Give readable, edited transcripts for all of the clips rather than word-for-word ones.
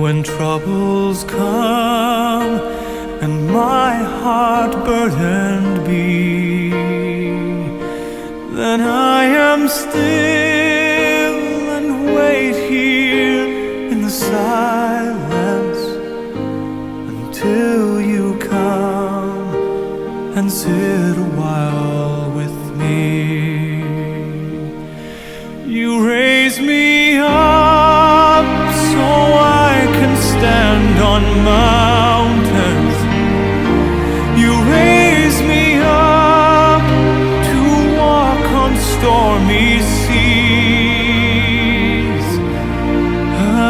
When troubles come and my heart burdened be, then I am still and wait here in the silence until you come and sit a while with me. You raise me up so I can stand on mountains. You raise me up to walk on stormy seas.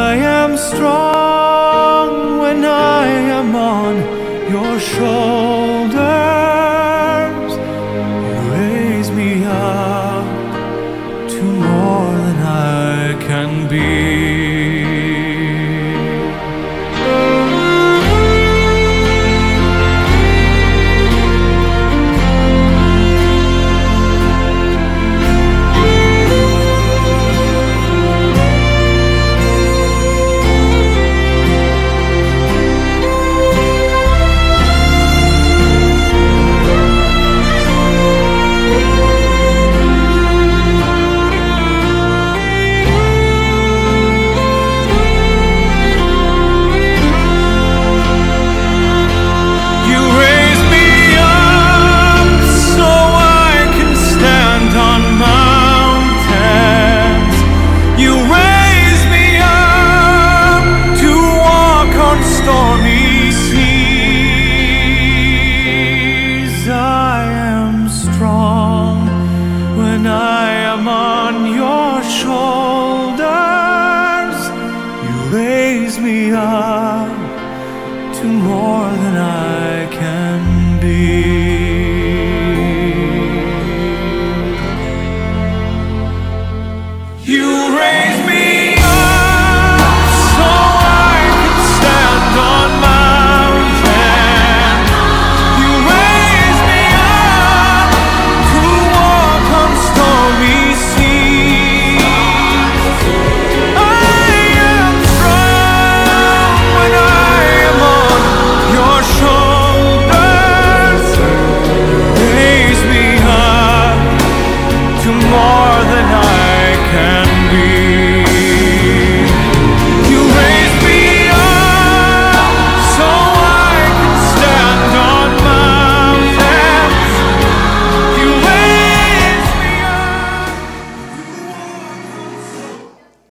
I am strong when I am on your shoulders. You raise me up to more than I can be. When I am on your shoulders, you raise me up to more than I can be.